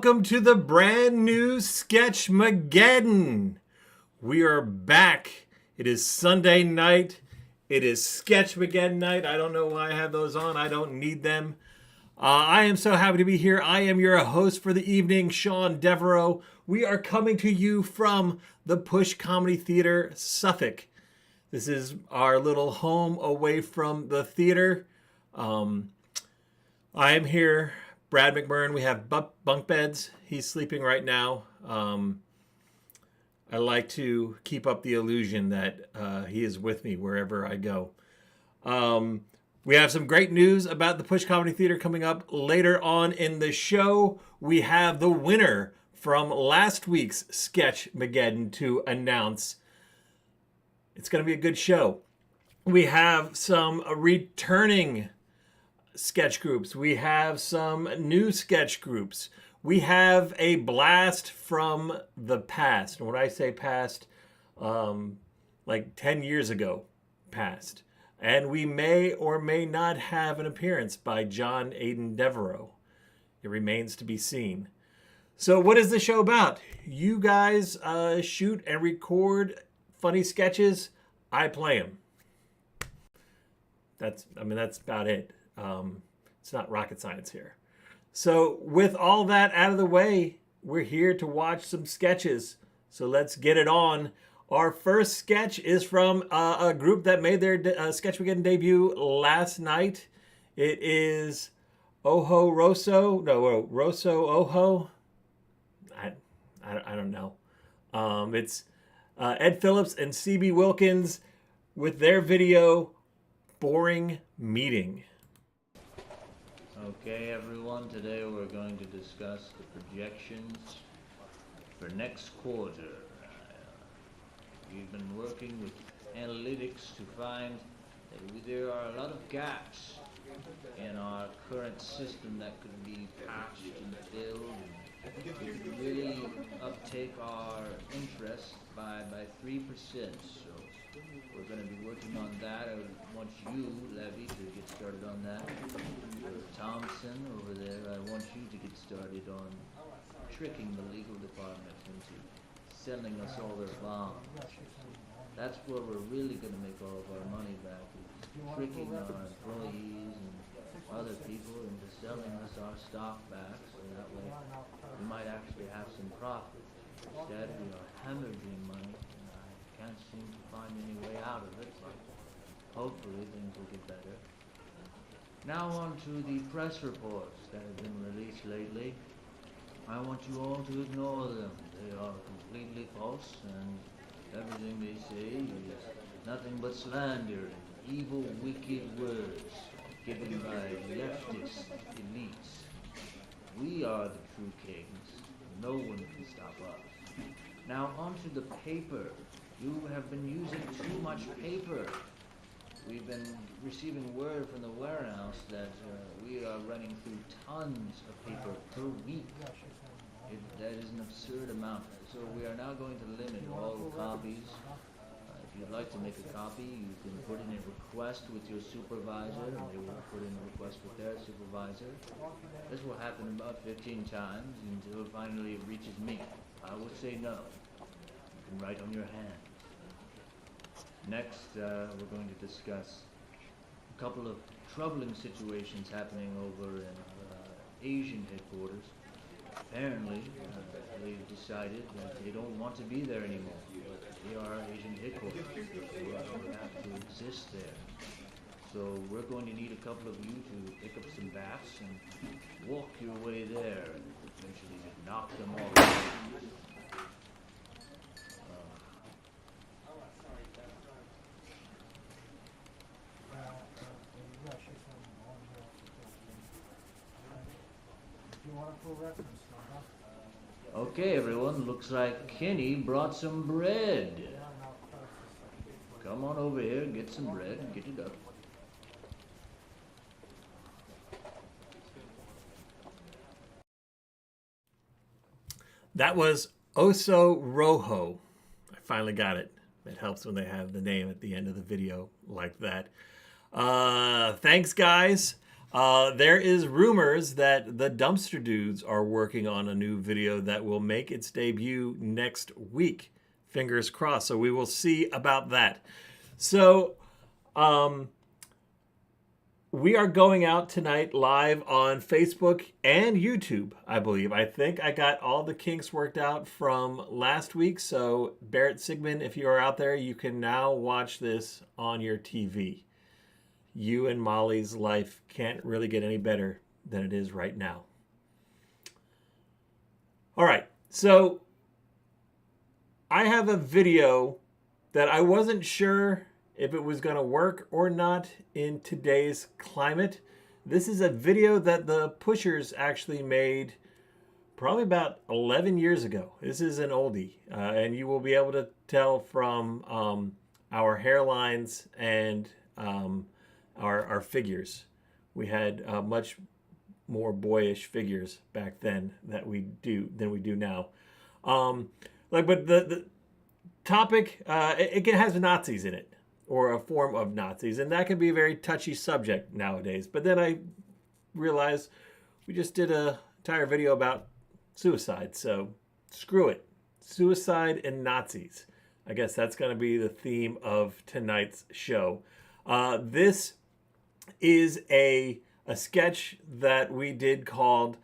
welcome to the brand new Sketchmageddon. We are back. It is Sunday night. It is Sketchmageddon night. I don't know why I have those on. I don't need them. I am so happy to be here. I am your host for the evening, Sean Devereaux. We are coming to you from the Push Comedy Theater, Suffolk. This is our little home away from the theater. I am here. Brad McMurrin, we have bunk beds. He's sleeping right now. I like to keep up the illusion that he is with me wherever I go. We have some great news about the Push Comedy Theater coming up later on in the show. We have the winner from last week's Sketchmageddon to announce. It's going to be a good show. We have some returning sketch groups. We have some new sketch groups. We have a blast from the past. And when I say past, like 10 years ago past. And we may or may not have an appearance by John Aiden Devereaux. It remains to be seen. So what is the show about? You guys shoot and record funny sketches. I play them. That's about it. It's not rocket science here. So with all that out of the way, we're here to watch some sketches. So let's get it on. Our first sketch is from a group that made their Sketchmageddon debut last night. It is Oho Rosso. No, Rosso Oho. I don't know. It's Ed Phillips and CB Wilkins with their video, Boring Meeting. Okay, everyone, today we're going to discuss the projections for next quarter. We've been working with analytics to find that there are a lot of gaps in our current system that could be patched and filled. And we could really uptake our interest by 3%. So we're going to be working on that. I want you, Levy, to get started on that. Thompson over there, I want you to get started on tricking the legal department into sending us all their bonds. That's where we're really going to make all of our money back, is tricking our employees and other people into selling us our stock back, so that way we might actually have some profit. Instead, we are hemorrhaging money, and I can't seem to find any way out of it, but hopefully things will get better. Now on to the press reports that have been released lately. I want you all to ignore them. They are completely false, and everything they say is nothing but slander and evil, wicked words given by leftist elites. We are the true kings. No one can stop us. Now onto the paper. You have been using too much paper. We've been receiving word from the warehouse that we are running through tons of paper per week. That is an absurd amount. So we are now going to limit all copies. If you'd like to make a copy, you can put in a request with your supervisor, and they will put in a request with their supervisor. This will happen about 15 times until finally it reaches me. I will say no. You can write on your hand. Next, we're going to discuss a couple of troubling situations happening over in Asian headquarters. Apparently, they've decided that they don't want to be there anymore. They are Asian headquarters. We have to exist there. So we're going to need a couple of you to pick up some bats and walk your way there and eventually knock them all out. Okay, everyone, looks like Kenny brought some bread. Come on over here, get some bread, and get it up. That was Oso Rojo. I finally got it. It helps when they have the name at the end of the video like that. Thanks, guys. There is rumors that the Dumpster Dudes are working on a new video that will make its debut next week. Fingers crossed. So we will see about that. So we are going out tonight live on Facebook and YouTube, I believe. I think I got all the kinks worked out from last week. So Barrett Sigmund, if you are out there, you can now watch this on your TV. You and Molly's life can't really get any better than it is right now. All right, so I have a video that I wasn't sure if it was going to work or not in today's climate. This is a video that the Pushers actually made probably about 11 years ago. This is an oldie, and you will be able to tell from our hairlines and our figures. We had much more boyish figures back then than we do now. But the topic, it has Nazis in it, or a form of Nazis, and that can be a very touchy subject nowadays. But then I realized we just did an entire video about suicide, so screw it. Suicide and Nazis. I guess that's going to be the theme of tonight's show. This is a sketch that we did called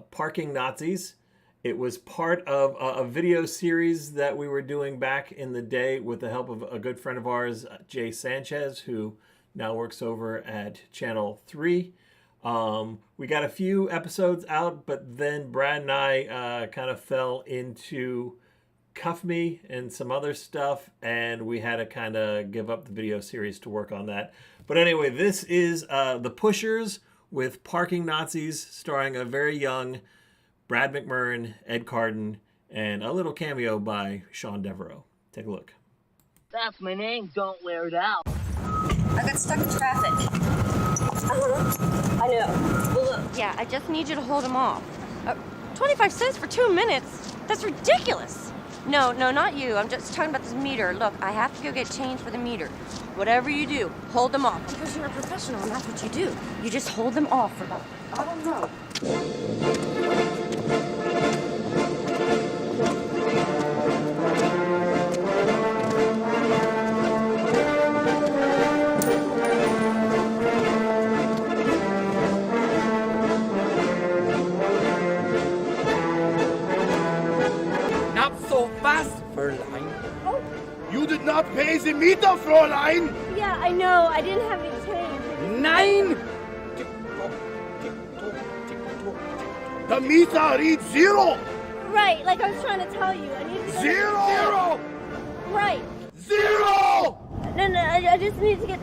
Parking Nazis. It was part of a video series that we were doing back in the day with the help of a good friend of ours, Jay Sanchez, who now works over at Channel 3. We got a few episodes out, but then Brad and I kind of fell into Cuff Me and some other stuff, and we had to kind of give up the video series to work on that. But anyway, this is The Pushers with Parking Nazis, starring a very young Brad McMurran, Ed Carden, and a little cameo by Sean Devereaux. Take a look. That's my name. Don't wear it out. I got stuck in traffic. I know. Well, look. Yeah, I just need you to hold him off. 25 cents for 2 minutes? That's ridiculous. No, not you. I'm just talking about this meter. Look, I have to go get change for the meter. Whatever you do, hold them off. Because you're a professional and that's what you do. You just hold them off for about, I don't know. Fräulein. Oh. You did not pay the meter, Fräulein! Yeah, I know. I didn't have any change. Nein! Tick-tock, tick-tock, tick-tock. The meter reads 0! Right, like I was trying to tell you. I need to go 0! Right. 0! No, I just need to get...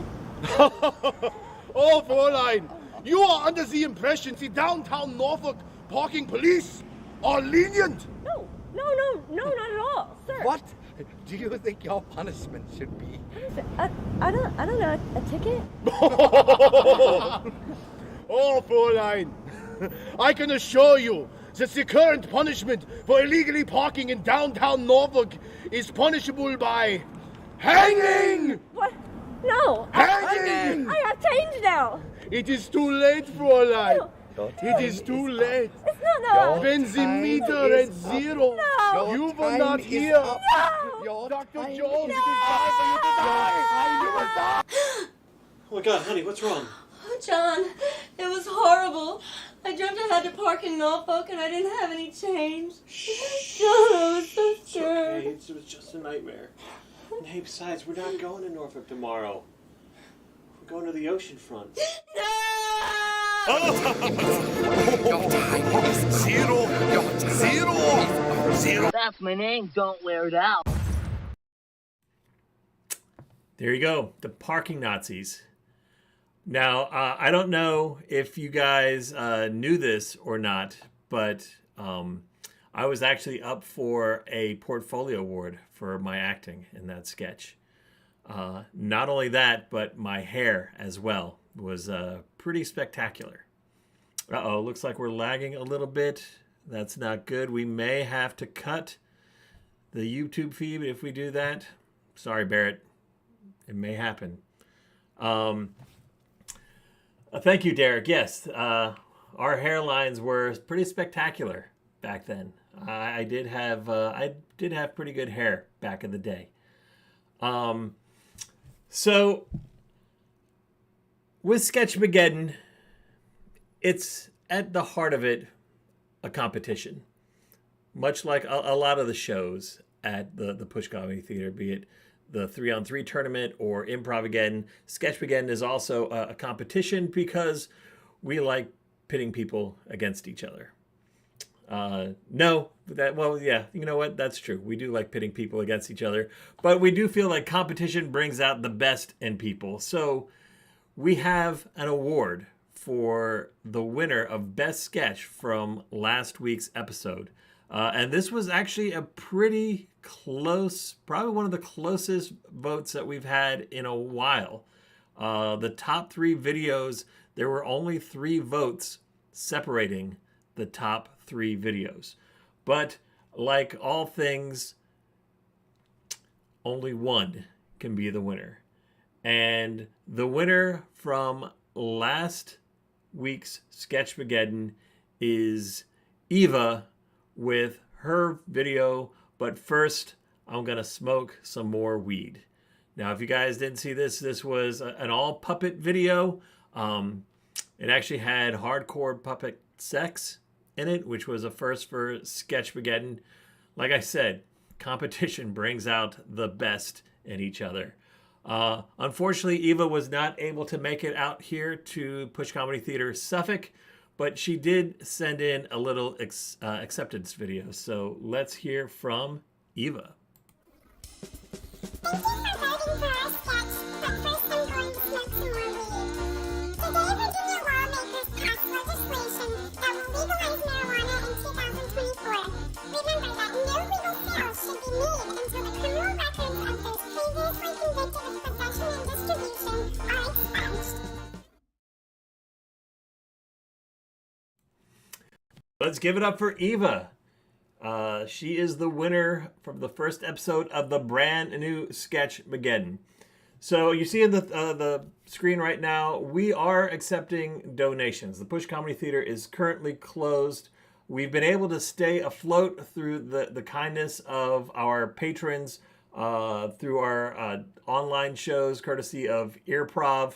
Oh, Fräulein, you are under the impression the downtown Norfolk parking police are lenient. No, not at all, sir. What do you think your punishment should be? I don't know. A ticket? Oh, Fräulein, I can assure you that the current punishment for illegally parking in downtown Norfolk is punishable by hanging! What? No. Hanging! I have change now. It is too late, Fräulein. No. It is too late. It's not. When the meter at 0, No. you will not hear. No. Dr. Jones, it is time for you to die. You will die. Oh my God, honey, what's wrong? Oh, John, it was horrible. I dreamt I had to park in Norfolk and I didn't have any change. John, I was so scared. Okay, it was just a nightmare. And hey, besides, we're not going to Norfolk tomorrow. We're going to the ocean front. No! Your time is 0. Your time 0. That's my name. Don't wear it out. There you go, the Parking Nazis. Now, I don't know if you guys knew this or not, but I was actually up for a portfolio award for my acting in that sketch. Not only that, but my hair as well was pretty spectacular. Uh-oh, looks like we're lagging a little bit. That's not good. We may have to cut the YouTube feed if we do that. Sorry, Barrett. It may happen. Thank you, Derek. Yes, our hairlines were pretty spectacular back then. I did have pretty good hair back in the day. So with Sketchmageddon, it's at the heart of it a competition, much like a lot of the shows at the Push Comedy Theater, be it the 3-on-3 tournament or Improvageddon. Sketchmageddon is also a competition because we like pitting people against each other. Yeah, you know what? That's true. We do like pitting people against each other, but we do feel like competition brings out the best in people. So we have an award for the winner of Best Sketch from last week's episode. And this was actually a pretty close, probably one of the closest votes that we've had in a while. The top 3 videos, there were only 3 votes separating the top 3 videos. But like all things, only one can be the winner. And the winner from last week's Sketchmageddon is Eva with her video. But first, I'm going to smoke some more weed. Now, if you guys didn't see this, this was an all puppet video. It actually had hardcore puppet sex in it, which was a first for Sketchmageddon. Like I said, competition brings out the best in each other. Unfortunately, Eva was not able to make it out here to Push Comedy Theater Suffolk, but she did send in a little acceptance video. So let's hear from Eva. Thank you for voting for our sketch, but first I'm going to smoke some more weed. Today, Virginia lawmakers passed legislation that will legalize marijuana in 2024. Remember that no legal sales should be made until the criminal records of those previously convicted of possession and distribution are expunged. Let's give it up for Eva. She is the winner from the first episode of the brand new Sketchmageddon. So you see in the screen right now, we are accepting donations. The Push Comedy Theater is currently closed. We've been able to stay afloat through the kindness of our patrons, through our online shows, courtesy of Earprov.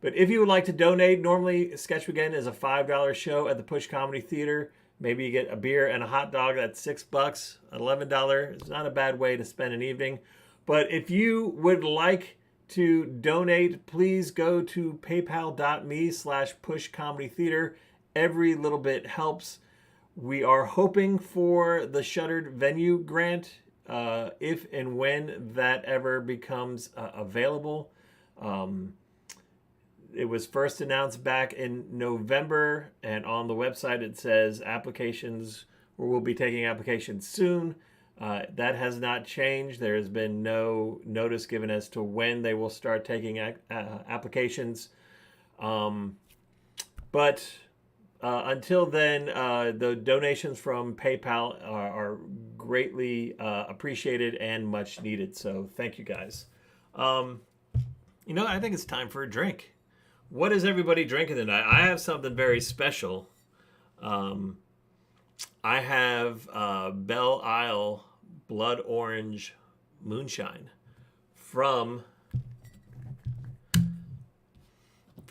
But if you would like to donate, normally Sketchmageddon is a $5 show at the Push Comedy Theater. Maybe you get a beer and a hot dog. That's $6, $11. It's not a bad way to spend an evening. But if you would like to donate, please go to paypal.me/pushcomedytheater. Every little bit helps. We are hoping for the shuttered venue grant, if and when that ever becomes available. It was first announced back in November, and on the website it says applications, or we'll be taking applications soon. That has not changed. There has been no notice given as to when they will start taking applications. But until then, the donations from PayPal are greatly appreciated and much needed. So thank you guys. I think it's time for a drink. What is everybody drinking tonight? I have something very special. I have Belle Isle Blood Orange Moonshine from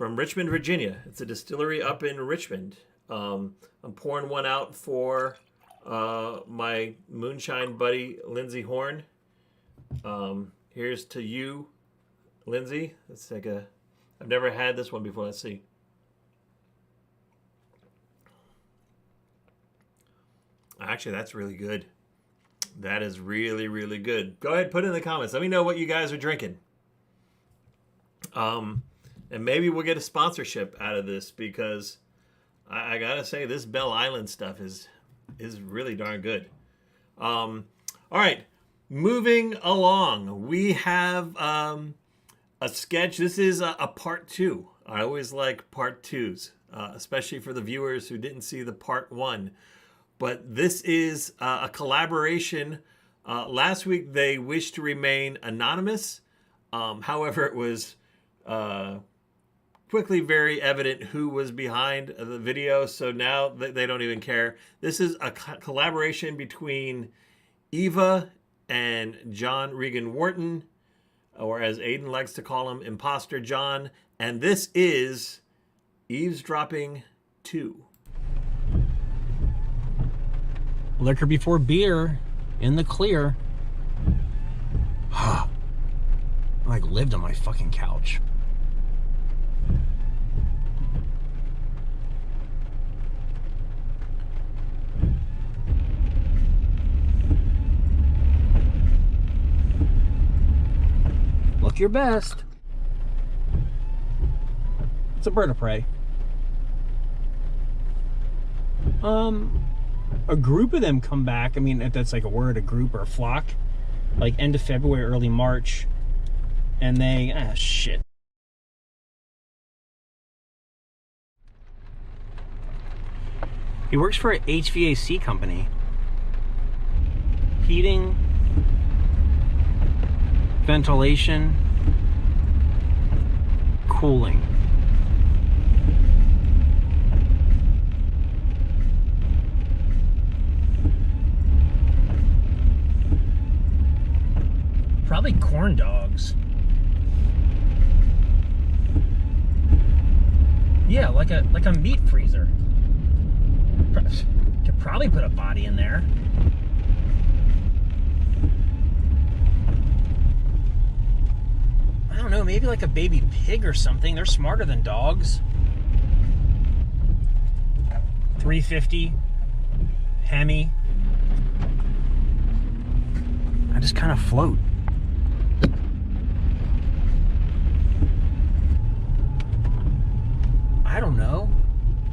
Richmond, Virginia. It's a distillery up in Richmond. I'm pouring one out for my moonshine buddy, Lindsay Horn. Here's to you, Lindsay. Let's take a... I've never had this one before. Let's see. Actually, that's really good. That is really, really good. Go ahead, put it in the comments. Let me know what you guys are drinking. And maybe we'll get a sponsorship out of this, because I gotta say, this Belle Island stuff is really darn good. All right, moving along. We have a sketch. This is a part 2. I always like part 2s, especially for the viewers who didn't see the part 1. But this is a collaboration. Last week they wished to remain anonymous. However, it was quickly very evident who was behind the video, so now they don't even care. This is a collaboration between Eva and John Regan Wharton, or as Aiden likes to call him, Imposter John, and this is Eavesdropping 2. Liquor before beer, in the clear. I like lived on my fucking couch. Look your best. It's a bird of prey. A group of them come back. I mean, if that's like a word, a group or a flock, like end of February, early March, and they shit. He works for an HVAC company. Heating, ventilation, cooling. Probably corn dogs. Yeah, like a meat freezer. Could probably put a body in there. I don't know, maybe like a baby pig or something. They're smarter than dogs. $350 Hemi. I just kind of float. I don't know.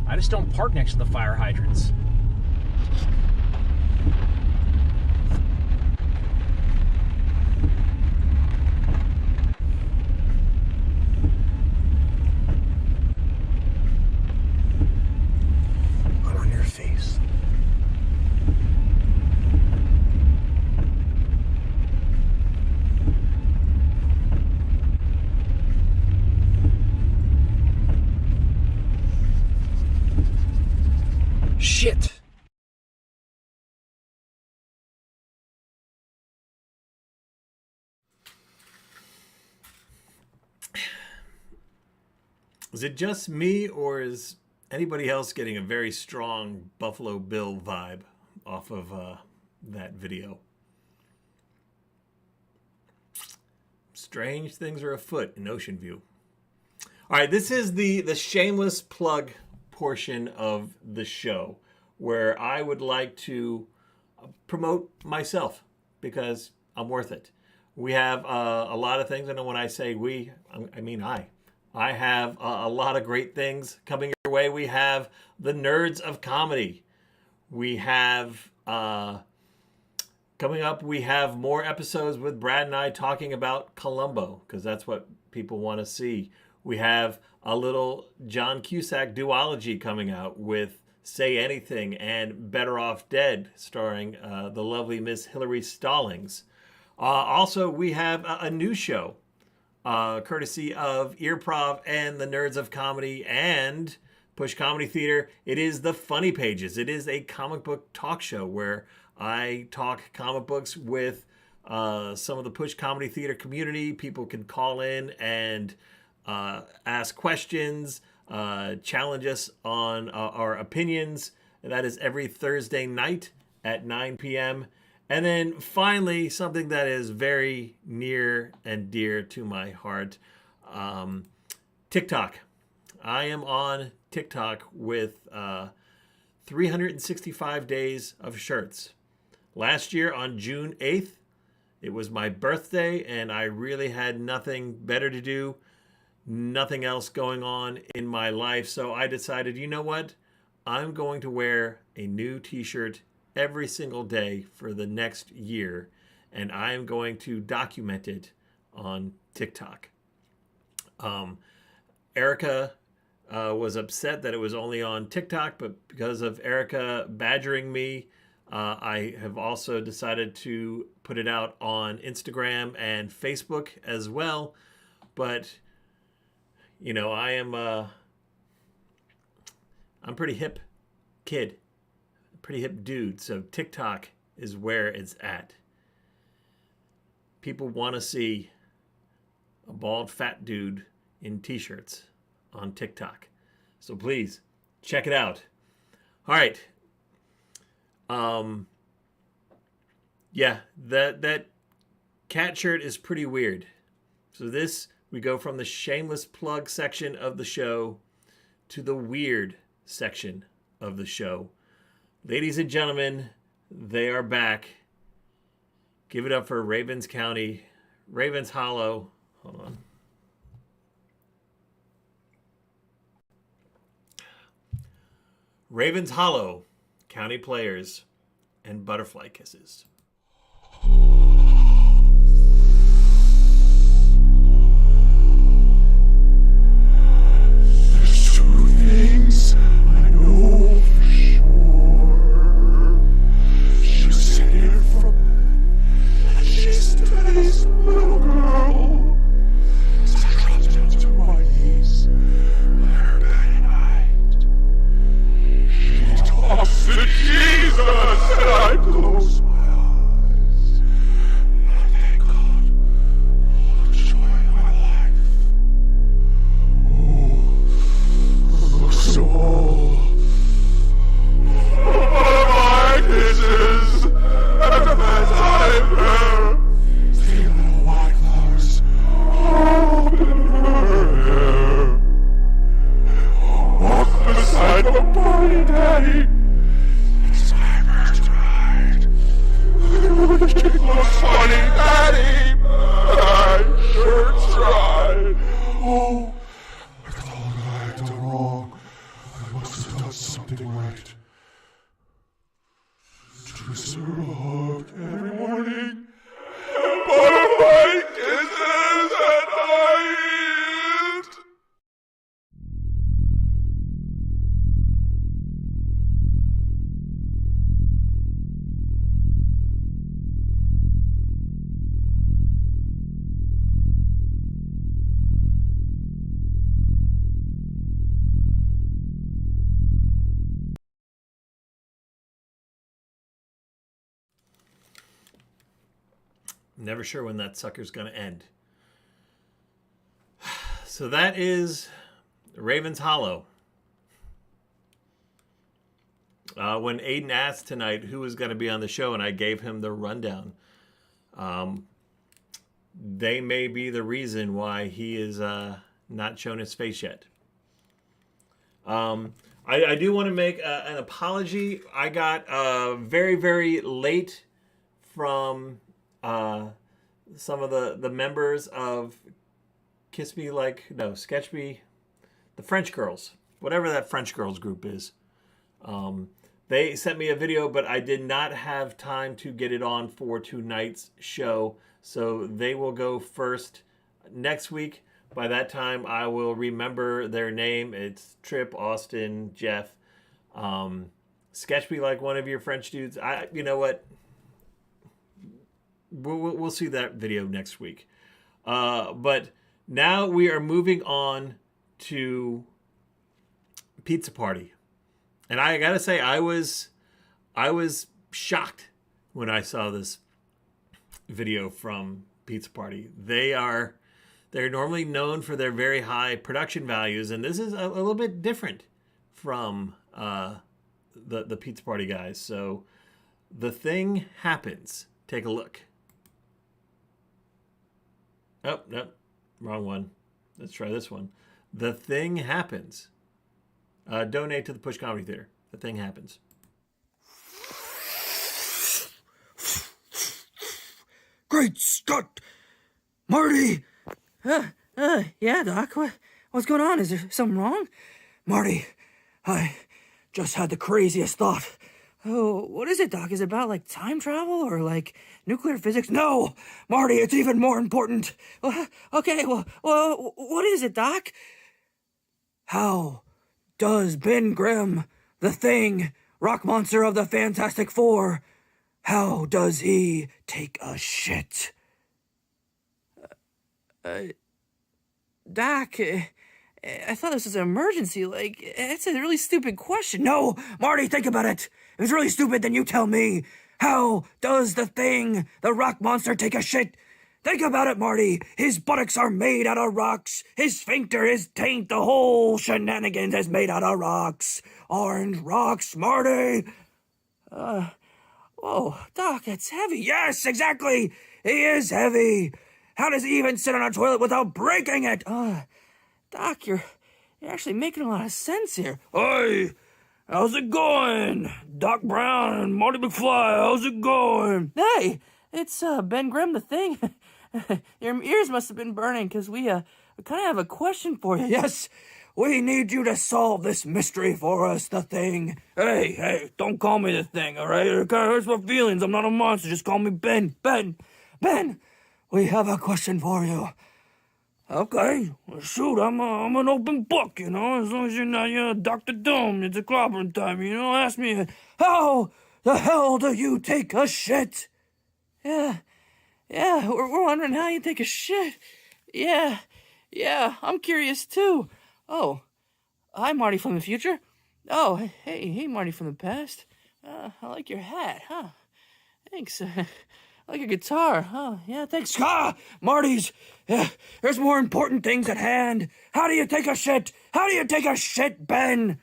I just don't park next to the fire hydrants. Put on your face. Shit. Is it just me, or is anybody else getting a very strong Buffalo Bill vibe off of that video? Strange things are afoot in Ocean View. All right, this is the shameless plug portion of the show where I would like to promote myself because I'm worth it. We have a lot of things, and when I say we, I mean I have a lot of great things coming your way. We have the Nerds of Comedy. We have coming up, we have more episodes with Brad and I talking about Columbo, because that's what people want to see. We have a little John Cusack duology coming out with Say Anything and Better Off Dead, starring the lovely Miss Hillary Stallings. Also, we have a new show, courtesy of Earprov and the Nerds of Comedy and Push Comedy Theater. It is the Funny Pages. It is a comic book talk show where I talk comic books with some of the Push Comedy Theater community. People can call in and ask questions, challenge us on our opinions. That is every Thursday night at 9 p.m. And then finally, something that is very near and dear to my heart, TikTok. I am on TikTok with 365 days of shirts. Last year on June 8th, it was my birthday, and I really had nothing better to do, nothing else going on in my life. So I decided, you know what? I'm going to wear a new t-shirt every single day for the next year, and I am going to document it on TikTok. Erica was upset that it was only on TikTok, but because of Erica badgering me, I have also decided to put it out on Instagram and Facebook as well. But You know, I'm pretty hip kid, pretty hip dude. So TikTok is where it's at. People want to see a bald fat dude in t-shirts on TikTok. So please check it out. All right. Yeah, that cat shirt is pretty weird. So we go from the shameless plug section of the show to the weird section of the show. Ladies and gentlemen, they are back. Give it up for Ravens Hollow. Hold on. Ravens Hollow County Players and Butterfly Kisses. There's two things I know for sure. She was sent here from and she's today's little girl. So I dropped down to my knees by her bed at night. She talks to Jesus and I close my eyes. And I thank God for the joy of my life. Look so old. My kisses and the bedtime hair. Three little white flowers all in her hair. Walk beside my party daddy. It's time her to ride. The chick looks funny, daddy. My shirt's dried. Oh. I told her I had done wrong. I must have done something right. Just her a hug every morning. And butterfly kisses at night. Never sure when that sucker's going to end. So that is Ravens Hollow. When Aiden asked tonight who was going to be on the show and I gave him the rundown, they may be the reason why he is not shown his face yet. I do want to make an apology. I got very, very late from some of the members of Sketch Me, the French Girls, whatever that French Girls group is. They sent me a video, but I did not have time to get it on for tonight's show. So they will go first next week. By that time, I will remember their name. It's Trip, Austin, Jeff. Sketch me like one of your French dudes. You know what? We'll see that video next week. But now we are moving on to Pizza Party. And I gotta say, I was shocked when I saw this video from Pizza Party. They're normally known for their very high production values, and this is a little bit different from the Pizza Party guys. So The Thing Happens. Take a look. Oh, no, wrong one. Let's try this one. The Thing Happens. Donate to the Push Comedy Theater. The Thing Happens. Great Scott! Marty! Yeah, Doc. What's going on? Is there something wrong? Marty, I just had the craziest thought. Oh, what is it, Doc? Is it about, like, time travel or, like, nuclear physics? No! Marty, it's even more important. Okay, well, what is it, Doc? How does Ben Grimm, the Thing, rock monster of the Fantastic Four, how does he take a shit? Doc, I thought this was an emergency. Like, it's a really stupid question. No, Marty, think about it. If it's really stupid, then you tell me. How does the rock monster, take a shit? Think about it, Marty. His buttocks are made out of rocks. His sphincter, his taint, the whole shenanigans is made out of rocks. Orange rocks, Marty. Whoa, Doc, it's heavy. Yes, exactly. He is heavy. How does he even sit on a toilet without breaking it? Doc, you're actually making a lot of sense here. Hey, how's it going? Doc Brown and Marty McFly, how's it going? Hey, it's Ben Grimm, the Thing. Your ears must have been burning because we kind of have a question for you. Yes, we need you to solve this mystery for us, the Thing. Hey, don't call me the Thing, all right? It kind of hurts my feelings. I'm not a monster. Just call me Ben. Ben, we have a question for you. Okay, well, shoot, I'm an open book, you know, as long as you're not, Dr. Doom, it's a clobbering time, you know, ask me, how the hell do you take a shit? Yeah, we're wondering how you take a shit. Yeah, I'm curious too. Oh, hi, Marty from the future. Oh, hey, Marty from the past. I like your hat, huh? Thanks, I like a guitar. Oh, yeah, thanks. Marty's. There's more important things at hand. How do you take a shit? How do you take a shit, Ben?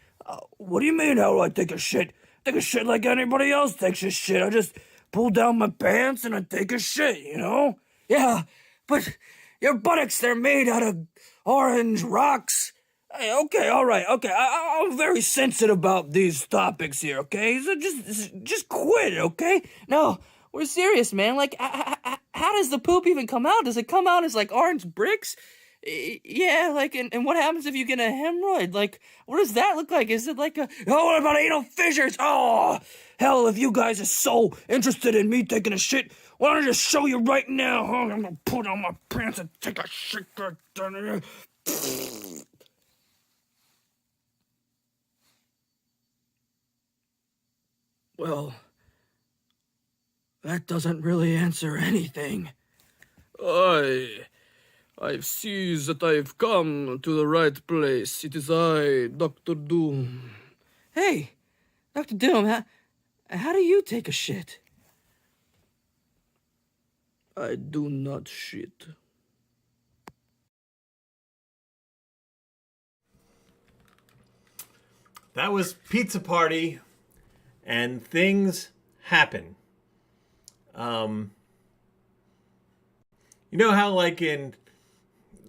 What do you mean, how do I take a shit? Take a shit like anybody else takes a shit. I just pull down my pants and I take a shit, you know? Yeah, but your buttocks, they're made out of orange rocks. Hey, okay, all right, okay. I'm very sensitive about these topics here, okay? So just quit, okay? No. We're serious, man. Like, how does the poop even come out? Does it come out as, like, orange bricks? Yeah, like, and what happens if you get a hemorrhoid? Like, what does that look like? Is it like what about anal fissures? Oh, hell, if you guys are so interested in me taking a shit, why don't I just show you right now? Oh, I'm gonna put on my pants and take a shit right down here. Well, that doesn't really answer anything. I see that I've come to the right place. It is I, Dr. Doom. Hey, Dr. Doom, how do you take a shit? I do not shit. That was Pizza Party, and things happen. You know how, like, in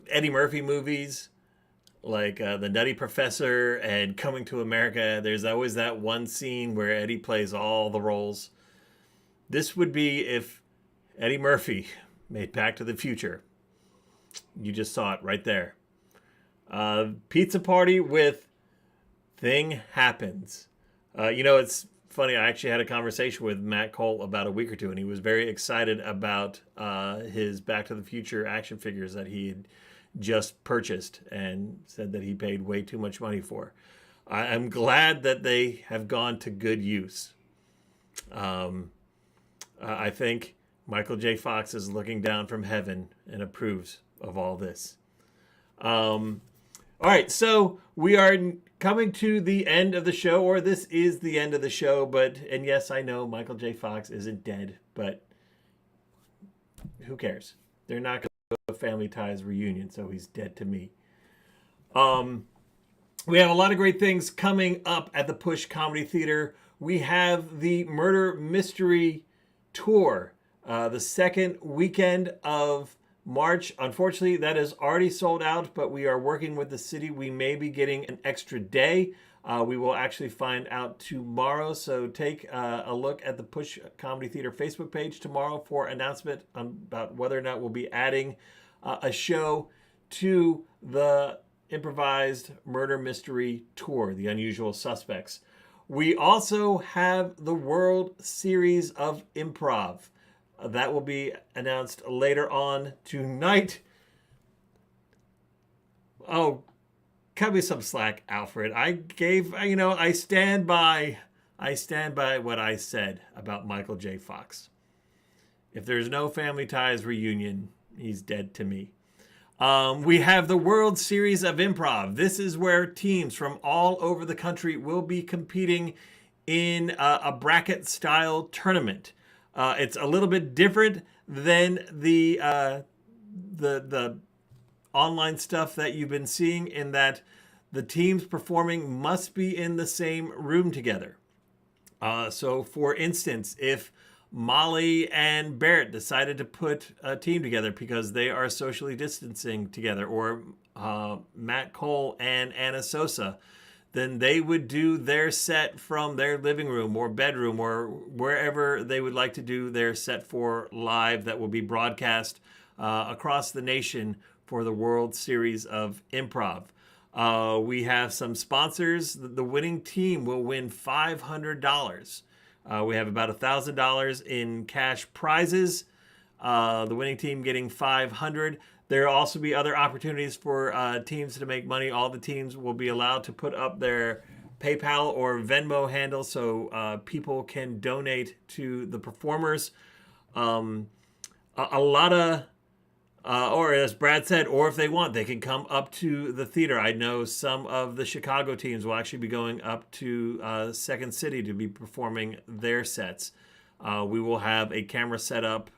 Eddie Murphy movies, like The Nutty Professor and Coming to America, there's always that one scene where Eddie plays all the roles. This would be if Eddie Murphy made Back to the Future. You just saw it right there. Pizza Party with Thing Happens. It's funny, I actually had a conversation with Matt Cole about a week or two, and he was very excited about his Back to the Future action figures that he had just purchased and said that he paid way too much money for. I'm glad that they have gone to good use. I think Michael J. Fox is looking down from heaven and approves of all this. All right, so we are coming to the end of the show, or this is the end of the show, and yes, I know Michael J. Fox isn't dead, but who cares? They're not going to do a Family Ties reunion, so he's dead to me. We have a lot of great things coming up at the Push Comedy Theater. We have the Murder Mystery Tour, the second weekend of March. Unfortunately, that is already sold out, but we are working with the city. We may be getting an extra day. We will actually find out tomorrow. So take a look at the Push Comedy Theater Facebook page tomorrow for announcement about whether or not we'll be adding a show to the improvised murder mystery tour, The Unusual Suspects. We also have the World Series of Improv. That will be announced later on tonight. Oh, cut me some slack, Alfred. I stand by what I said about Michael J. Fox. If there's no Family Ties reunion, he's dead to me. We have the World Series of Improv. This is where teams from all over the country will be competing in a bracket-style tournament. It's a little bit different than the online stuff that you've been seeing, in that the teams performing must be in the same room together. So, for instance, if Molly and Barrett decided to put a team together because they are socially distancing together, or Matt Cole and Anna Sosa, then they would do their set from their living room or bedroom or wherever they would like to do their set for live, that will be broadcast across the nation for the World Series of Improv. We have some sponsors. The winning team will win $500. We have about $1,000 in cash prizes. The winning team getting $500. There will also be other opportunities for teams to make money. All the teams will be allowed to put up their PayPal or Venmo handle so people can donate to the performers. A lot of, or as Brad said, or if they want, they can come up to the theater. I know some of the Chicago teams will actually be going up to Second City to be performing their sets. We will have a camera set up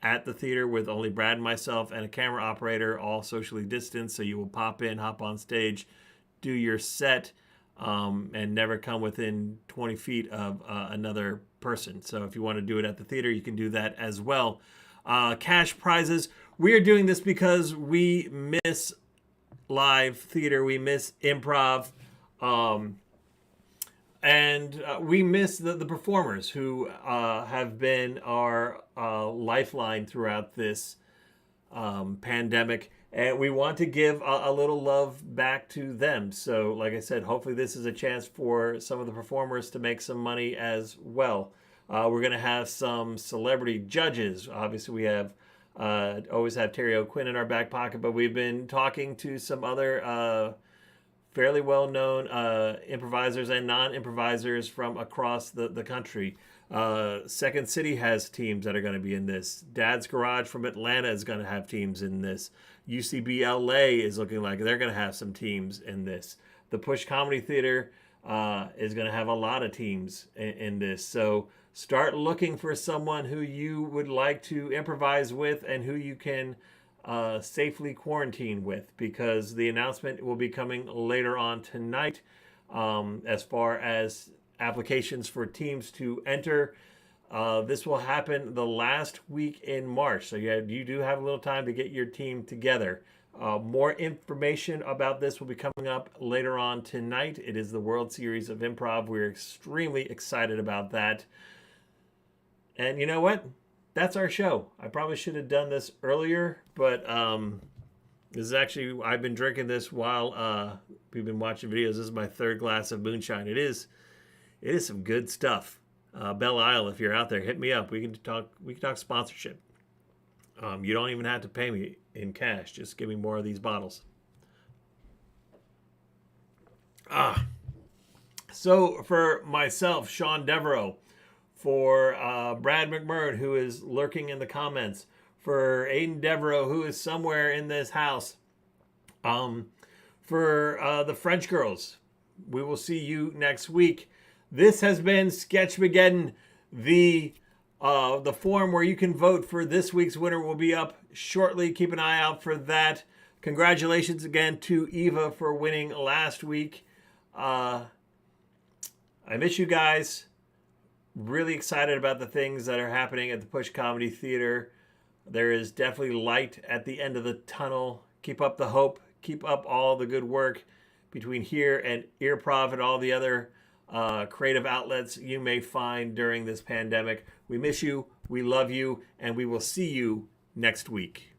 at the theater with only Brad and myself and a camera operator, all socially distanced. So you will pop in, hop on stage, do your set, and never come within 20 feet of another person. So if you want to do it at the theater, you can do that as well. Cash prizes. We are doing this because we miss live theater. We miss improv. And we miss the performers who have been our lifeline throughout this pandemic. And we want to give a little love back to them. So, like I said, hopefully this is a chance for some of the performers to make some money as well. We're going to have some celebrity judges. Obviously, we have always have Terry O'Quinn in our back pocket, but we've been talking to some other fairly well-known improvisers and non-improvisers from across the country. Second City has teams that are going to be in this. Dad's Garage from Atlanta is going to have teams in this. UCB LA is looking like they're going to have some teams in this. The Push Comedy Theater is going to have a lot of teams in this. So start looking for someone who you would like to improvise with and who you can safely quarantine with, because the announcement will be coming later on tonight as far as applications for teams to enter. This will happen the last week in March, so you do have a little time to get your team together. More information about this will be coming up later on tonight. It is the World Series of Improv. We're extremely excited about that. And you know what? That's our show. I probably should have done this earlier, but this is actually, I've been drinking this while we've been watching videos. This is my third glass of moonshine. It is some good stuff. Belle Isle, if you're out there, hit me up. We can talk sponsorship. You don't even have to pay me in cash. Just give me more of these bottles. So for myself, Sean Devereaux, for Brad McMurray, who is lurking in the comments, for Aiden Devereaux, who is somewhere in this house, for the French girls, we will see you next week. This has been Sketchmageddon. The form where you can vote for this week's winner will be up shortly. Keep an eye out for that. Congratulations again to Eva for winning last week. I miss you guys. Really excited about the things that are happening at the Push Comedy Theater. There is definitely light at the end of the tunnel. Keep up the hope. Keep up all the good work between here and Earprov and all the other creative outlets you may find during this pandemic. We miss you, we love you, and we will see you next week.